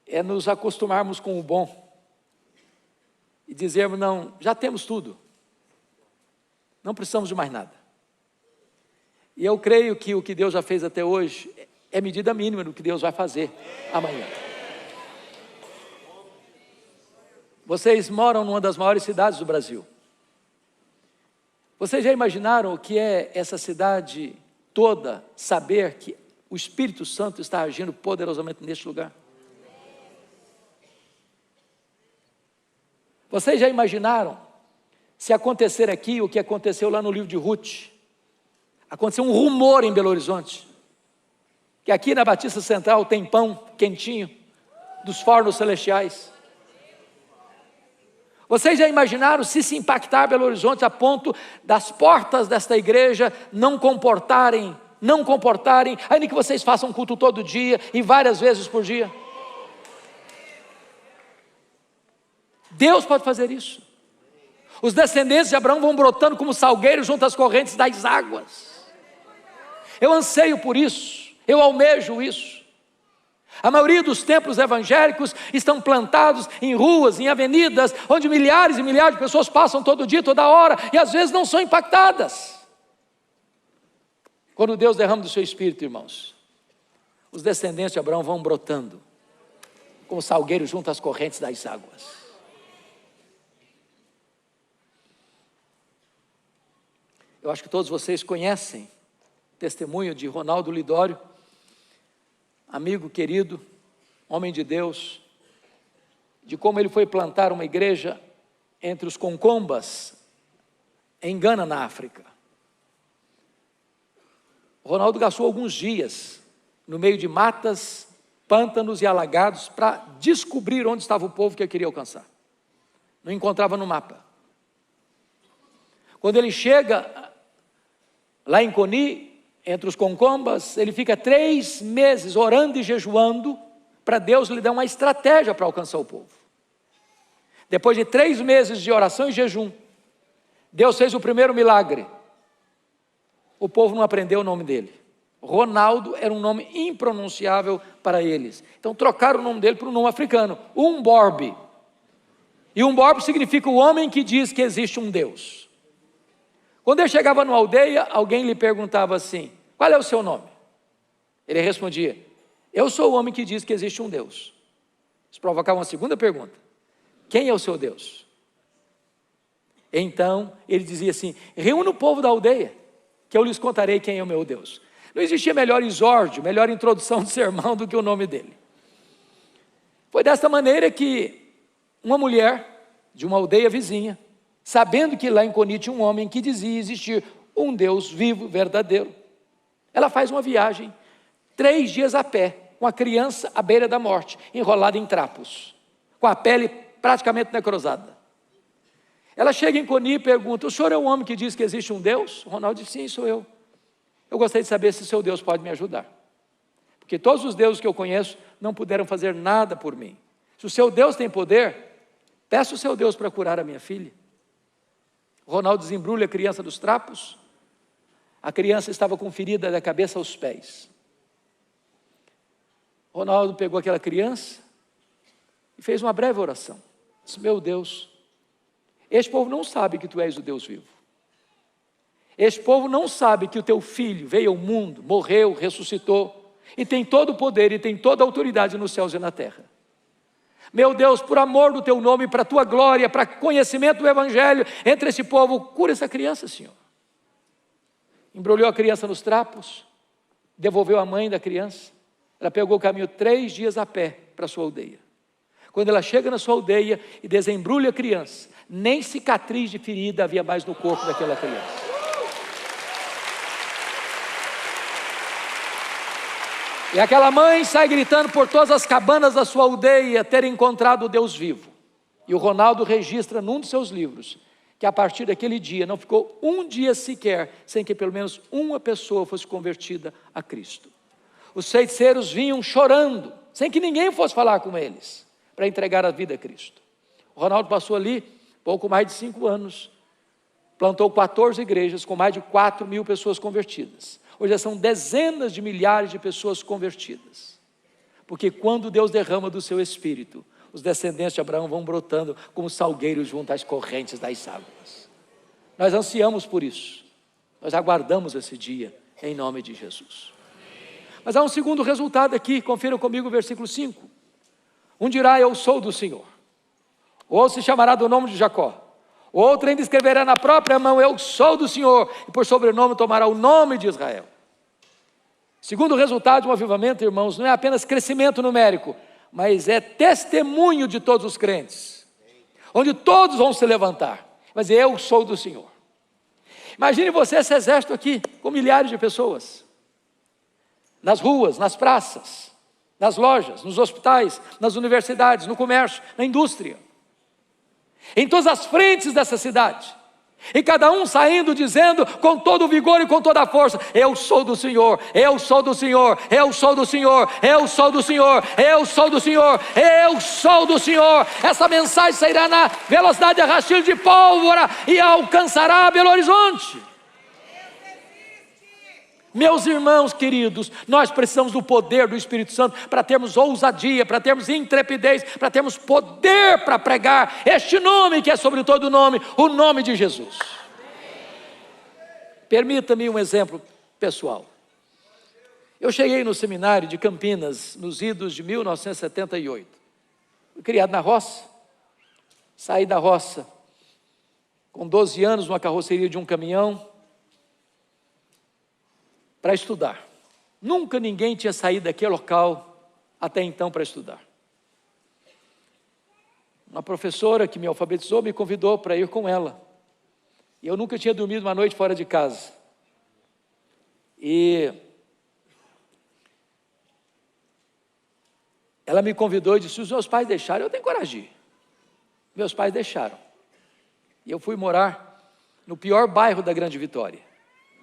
é nos acostumarmos com o bom e dizermos: não, já temos tudo, não precisamos de mais nada. E eu creio que o que Deus já fez até hoje é medida mínima do que Deus vai fazer amanhã. Vocês moram numa das maiores cidades do Brasil. Vocês já imaginaram o que é essa cidade toda saber que o Espírito Santo está agindo poderosamente neste lugar? Vocês já imaginaram se acontecer aqui o que aconteceu lá no livro de Ruth? Aconteceu um rumor em Belo Horizonte, que aqui na Batista Central tem pão quentinho dos fornos celestiais. Vocês já imaginaram se impactar Belo Horizonte a ponto das portas desta igreja não comportarem, ainda que vocês façam culto todo dia e várias vezes por dia? Deus pode fazer isso. Os descendentes de Abraão vão brotando como salgueiros junto às correntes das águas. Eu anseio por isso, eu almejo isso. A maioria dos templos evangélicos estão plantados em ruas, em avenidas, onde milhares e milhares de pessoas passam todo dia, toda hora, e às vezes não são impactadas. Quando Deus derrama do seu Espírito, irmãos, os descendentes de Abraão vão brotando, como salgueiros junto às correntes das águas. Eu acho que todos vocês conhecem o testemunho de Ronaldo Lidório, amigo querido, homem de Deus, de como ele foi plantar uma igreja entre os Concombas, em Gana, na África. O Ronaldo gastou alguns dias no meio de matas, pântanos e alagados para descobrir onde estava o povo que ele queria alcançar. Não encontrava no mapa. Quando ele chega lá em Coni, entre os Concombas, ele fica 3 meses orando e jejuando para Deus lhe dar uma estratégia para alcançar o povo. Depois de 3 meses de oração e jejum, Deus fez o primeiro milagre. O povo não aprendeu o nome dele. Ronaldo era um nome impronunciável para eles. Então trocaram o nome dele por um nome africano, Umborbe. E Umborbe significa o homem que diz que existe um Deus. Quando ele chegava numa aldeia, alguém lhe perguntava assim: qual é o seu nome? Ele respondia: eu sou o homem que diz que existe um Deus. Isso provocava uma segunda pergunta: quem é o seu Deus? Então ele dizia assim: reúna o povo da aldeia, que eu lhes contarei quem é o meu Deus. Não existia melhor exórdio, melhor introdução de sermão do que o nome dele. Foi desta maneira que uma mulher de uma aldeia vizinha, sabendo que lá em Coni tinha um homem que dizia existir um Deus vivo, verdadeiro, ela faz uma viagem, 3 dias a pé, com a criança à beira da morte, enrolada em trapos, com a pele praticamente necrosada. Ela chega em Coni e pergunta: o senhor é um homem que diz que existe um Deus? O Ronaldo diz: sim, sou eu. Eu gostaria de saber se o seu Deus pode me ajudar, porque todos os deuses que eu conheço não puderam fazer nada por mim. Se o seu Deus tem poder, peça o seu Deus para curar a minha filha. O Ronaldo desembrulha a criança dos trapos. A criança estava com ferida da cabeça aos pés. O Ronaldo pegou aquela criança e fez uma breve oração. Disse: meu Deus, este povo não sabe que tu és o Deus vivo. Este povo não sabe que o teu filho veio ao mundo, morreu, ressuscitou, e tem todo o poder e tem toda a autoridade nos céus e na terra. Meu Deus, por amor do teu nome, para a tua glória, para conhecimento do evangelho entre esse povo, cura essa criança, Senhor. Embrulhou a criança nos trapos, devolveu a mãe da criança. Ela pegou o caminho 3 dias a pé para a sua aldeia. Quando ela chega na sua aldeia e desembrulha a criança, nem cicatriz de ferida havia mais no corpo daquela criança. E aquela mãe sai gritando por todas as cabanas da sua aldeia ter encontrado o Deus vivo. E o Ronaldo registra num dos seus livros que a partir daquele dia não ficou um dia sequer sem que pelo menos uma pessoa fosse convertida a Cristo. Os feiticeiros vinham chorando, sem que ninguém fosse falar com eles, para entregar a vida a Cristo. O Ronaldo passou ali pouco mais de 5 anos, plantou 14 igrejas com mais de 4.000 pessoas convertidas. Hoje são dezenas de milhares de pessoas convertidas. Porque quando Deus derrama do seu Espírito, os descendentes de Abraão vão brotando como salgueiros junto às correntes das águas. Nós ansiamos por isso. Nós aguardamos esse dia, em nome de Jesus. Mas há um segundo resultado aqui, confira comigo o versículo 5. Um dirá: eu sou do Senhor. Outro se chamará do nome de Jacó. Outro ainda escreverá na própria mão: eu sou do Senhor, e por sobrenome tomará o nome de Israel. Segundo resultado de um avivamento, irmãos, não é apenas crescimento numérico, mas é testemunho de todos os crentes, onde todos vão se levantar, mas eu sou do Senhor. Imagine você esse exército aqui, com milhares de pessoas, nas ruas, nas praças, nas lojas, nos hospitais, nas universidades, no comércio, na indústria, em todas as frentes dessa cidade, e cada um saindo dizendo com todo o vigor e com toda a força: eu sou do Senhor, eu sou do Senhor, eu sou do Senhor, eu sou do Senhor, eu sou do Senhor, eu sou do Senhor. Essa mensagem sairá na velocidade de rastilho de pólvora e alcançará Belo Horizonte. Meus irmãos queridos, nós precisamos do poder do Espírito Santo para termos ousadia, para termos intrepidez, para termos poder para pregar este nome que é sobre todo nome, o nome de Jesus. Permita-me um exemplo pessoal. Eu cheguei no seminário de Campinas nos idos de 1978. Fui criado na roça, saí da roça com 12 anos numa carroceria de um caminhão, para estudar. Nunca ninguém tinha saído daquele local até então para estudar. Uma professora que me alfabetizou me convidou para ir com ela. E eu nunca tinha dormido uma noite fora de casa. E ela me convidou e disse: se os meus pais deixaram, eu tenho coragem de ir. Meus pais deixaram. E eu fui morar no pior bairro da Grande Vitória,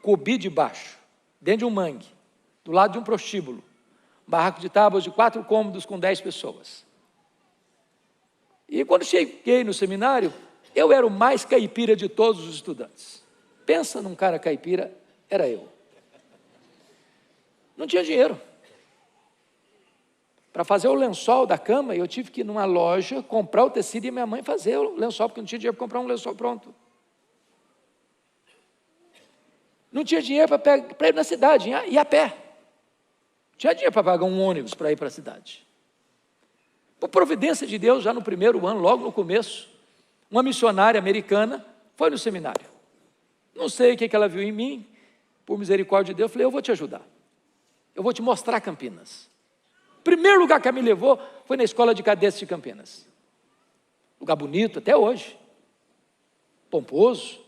Cubi de Baixo, dentro de um mangue, do lado de um prostíbulo, um barraco de tábuas de 4 cômodos com 10 pessoas. E quando cheguei no seminário, eu era o mais caipira de todos os estudantes. Pensa num cara caipira, era eu. Não tinha dinheiro. Para fazer o lençol da cama, eu tive que ir numa loja, comprar o tecido e minha mãe fazer o lençol, porque não tinha dinheiro para comprar um lençol pronto. Não tinha dinheiro para ir na cidade, ia a pé. Não tinha dinheiro para pagar um ônibus para ir para a cidade. Por providência de Deus, já no primeiro ano, logo no começo, uma missionária americana foi no seminário. Não sei o que ela viu em mim, por misericórdia de Deus, eu falei: eu vou te ajudar. Eu vou te mostrar Campinas. O primeiro lugar que ela me levou foi na escola de cadetes de Campinas. Lugar bonito até hoje. Pomposo.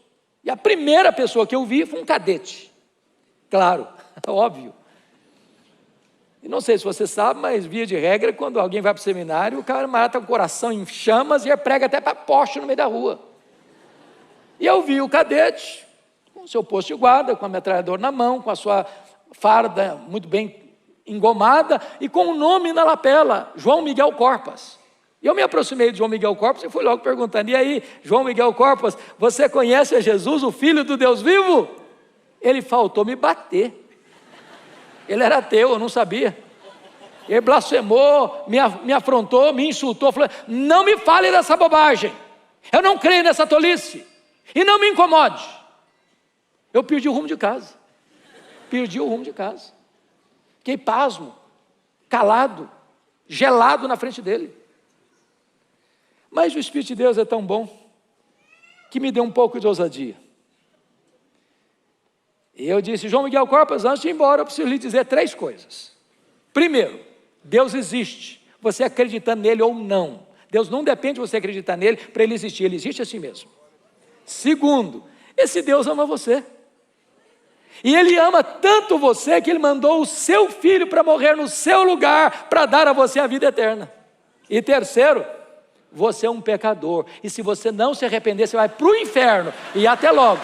E a primeira pessoa que eu vi foi um cadete. Claro, óbvio. E não sei se você sabe, mas via de regra, quando alguém vai para o seminário, o cara mata o coração em chamas e prega até para poste no meio da rua. E eu vi o cadete, com o seu posto de guarda, com a metralhadora na mão, com a sua farda muito bem engomada e com o nome na lapela, João Miguel Corpas. E eu me aproximei de João Miguel Corpas e fui logo perguntando: e aí, João Miguel Corpas, você conhece a Jesus, o Filho do Deus vivo? Ele faltou me bater. Ele era ateu, eu não sabia. Ele blasfemou, me afrontou, me insultou, falou: não me fale dessa bobagem, eu não creio nessa tolice, e não me incomode. Eu perdi o rumo de casa. Fiquei pasmo, calado, gelado na frente dele. Mas o Espírito de Deus é tão bom, que me deu um pouco de ousadia. E eu disse: João Miguel Corpas, antes de ir embora, eu preciso lhe dizer 3 coisas. Primeiro, Deus existe, você acreditando nele ou não. Deus não depende de você acreditar nele para ele existir, ele existe assim mesmo. Segundo, esse Deus ama você. E ele ama tanto você que ele mandou o seu filho para morrer no seu lugar, para dar a você a vida eterna. E terceiro, você é um pecador, e se você não se arrepender, você vai para o inferno, e até logo.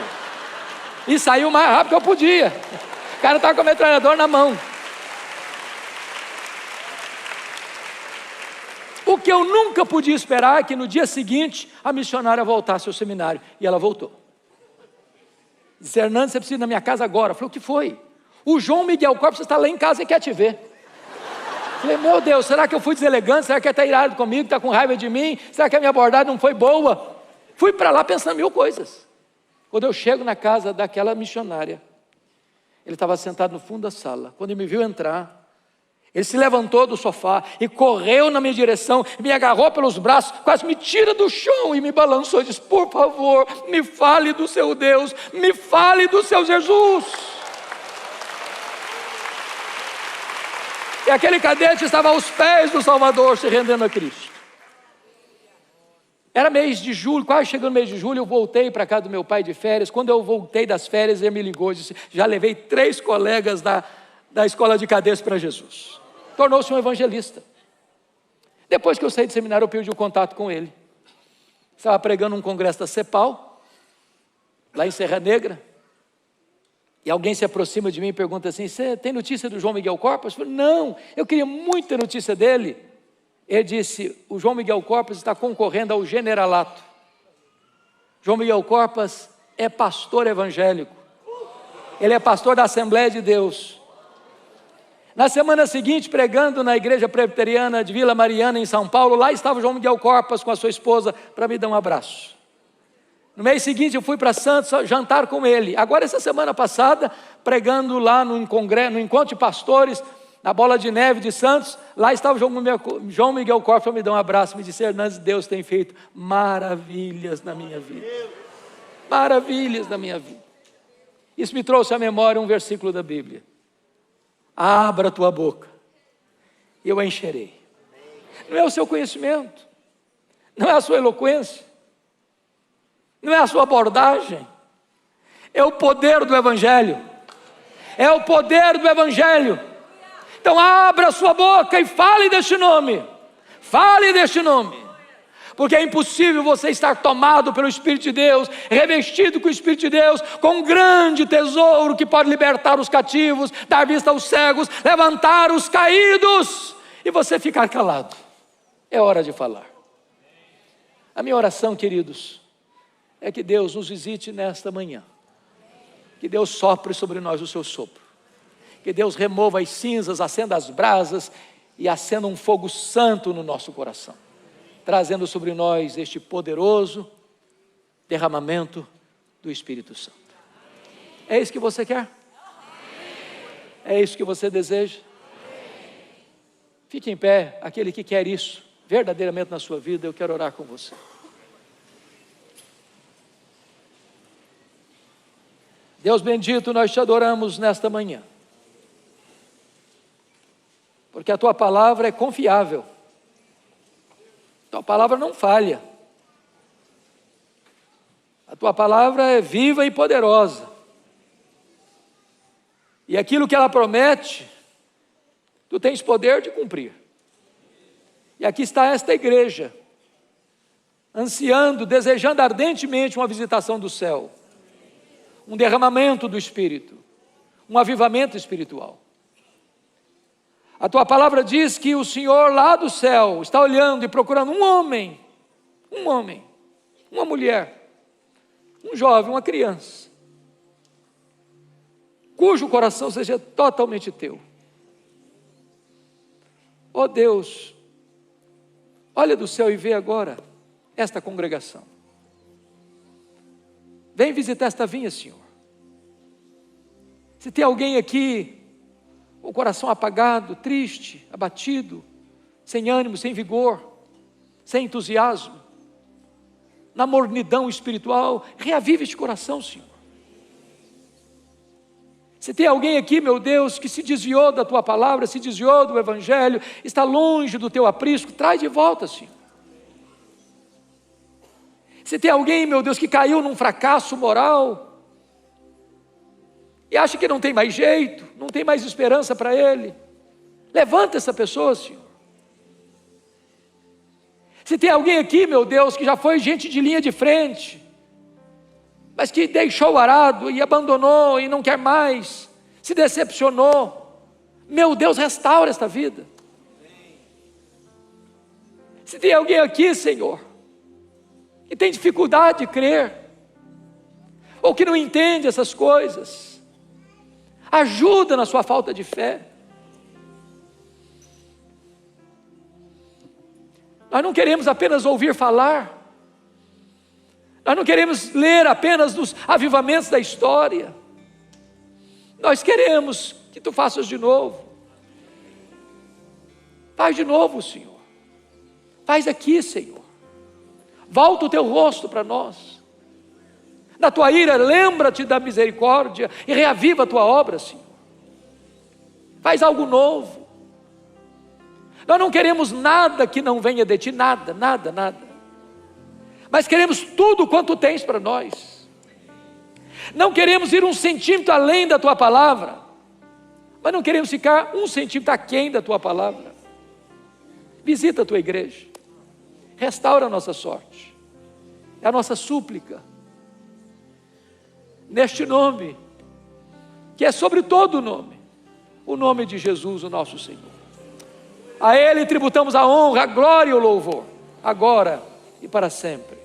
E saiu o mais rápido que eu podia. O cara estava com a metralhadora na mão. O que eu nunca podia esperar é que no dia seguinte a missionária voltasse ao seminário. E ela voltou. Disse: Hernandes, você precisa ir na minha casa agora. Eu falei: o que foi? O João Miguel Corpas está lá em casa e quer te ver. Eu falei: meu Deus, será que eu fui deselegante? Será que ele está irado comigo? Está com raiva de mim? Será que a minha abordagem não foi boa? Fui para lá pensando 1000 coisas. Quando eu chego na casa daquela missionária, ele estava sentado no fundo da sala. Quando ele me viu entrar, ele se levantou do sofá e correu na minha direção, me agarrou pelos braços, quase me tira do chão e me balançou e disse: por favor, me fale do seu Deus, me fale do seu Jesus. E aquele cadete estava aos pés do Salvador, se rendendo a Cristo. Era mês de julho, quase chegando no mês de julho, eu voltei para casa do meu pai de férias. Quando eu voltei das férias, ele me ligou e disse: já levei 3 colegas da escola de cadetes para Jesus. Tornou-se um evangelista. Depois que eu saí do seminário, eu perdi o contato com ele. Estava pregando um congresso da CEPAL, lá em Serra Negra, e alguém se aproxima de mim e pergunta assim: você tem notícia do João Miguel Corpas? Eu falei: não, eu queria muito ter notícia dele. Ele disse: o João Miguel Corpas está concorrendo ao generalato. João Miguel Corpas é pastor evangélico. Ele é pastor da Assembleia de Deus. Na semana seguinte, pregando na igreja presbiteriana de Vila Mariana, em São Paulo, lá estava o João Miguel Corpas com a sua esposa para me dar um abraço. No mês seguinte eu fui para Santos jantar com ele. Agora essa semana passada, pregando lá no encontro de pastores, na Bola de Neve de Santos, lá estava o João Miguel Corpas para me dar um abraço. Me disse: Hernandes, Deus tem feito maravilhas na minha vida. Maravilhas na minha vida. Isso me trouxe à memória um versículo da Bíblia: abra a tua boca, e eu a encherei. Não é o seu conhecimento, não é a sua eloquência, não é a sua abordagem, é o poder do Evangelho, é o poder do Evangelho. Então abra a sua boca e fale deste nome, porque é impossível você estar tomado pelo Espírito de Deus, revestido com o Espírito de Deus, com um grande tesouro que pode libertar os cativos, dar vista aos cegos, levantar os caídos, e você ficar calado. É hora de falar. A minha oração, queridos, é que Deus nos visite nesta manhã, que Deus sopre sobre nós o seu sopro, que Deus remova as cinzas, acenda as brasas e acenda um fogo santo no nosso coração, trazendo sobre nós este poderoso derramamento do Espírito Santo. É isso que você quer? É isso que você deseja? Fique em pé, aquele que quer isso verdadeiramente na sua vida. Eu quero orar com você. Deus bendito, nós te adoramos nesta manhã, porque a tua palavra é confiável, a tua palavra não falha, a tua palavra é viva e poderosa, e aquilo que ela promete, tu tens poder de cumprir. E aqui está esta igreja, ansiando, desejando ardentemente uma visitação do céu, um derramamento do Espírito, um avivamento espiritual. A tua palavra diz que o Senhor lá do céu está olhando e procurando um homem, uma mulher, um jovem, uma criança, cujo coração seja totalmente teu. Ó Deus, olha do céu e vê agora esta congregação. Vem visitar esta vinha, Senhor. Se tem alguém aqui com o coração apagado, triste, abatido, sem ânimo, sem vigor, sem entusiasmo, na mornidão espiritual, reaviva este coração, Senhor. Se tem alguém aqui, meu Deus, que se desviou da tua palavra, se desviou do Evangelho, está longe do teu aprisco, traz de volta, Senhor. Se tem alguém, meu Deus, que caiu num fracasso moral e acha que não tem mais jeito, não tem mais esperança para ele, levanta essa pessoa, Senhor. Se tem alguém aqui, meu Deus, que já foi gente de linha de frente, mas que deixou o arado e abandonou e não quer mais, se decepcionou, meu Deus, restaura esta vida. Se tem alguém aqui, Senhor, que tem dificuldade de crer, ou que não entende essas coisas, ajuda na sua falta de fé. Nós não queremos apenas ouvir falar, nós não queremos ler apenas dos avivamentos da história, nós queremos que tu faças de novo. Faz de novo, Senhor. Faz aqui, Senhor. Volta o teu rosto para nós. Na tua ira, lembra-te da misericórdia e reaviva a tua obra, Senhor. Faz algo novo. Nós não queremos nada que não venha de ti, nada. Mas queremos tudo quanto tens para nós. Não queremos ir um centímetro além da tua palavra, mas não queremos ficar um centímetro aquém da tua palavra. Visita a tua igreja, restaura a nossa sorte, é a nossa súplica, neste nome, que é sobre todo nome, o nome de Jesus, o nosso Senhor. A Ele tributamos a honra, a glória e o louvor, agora e para sempre.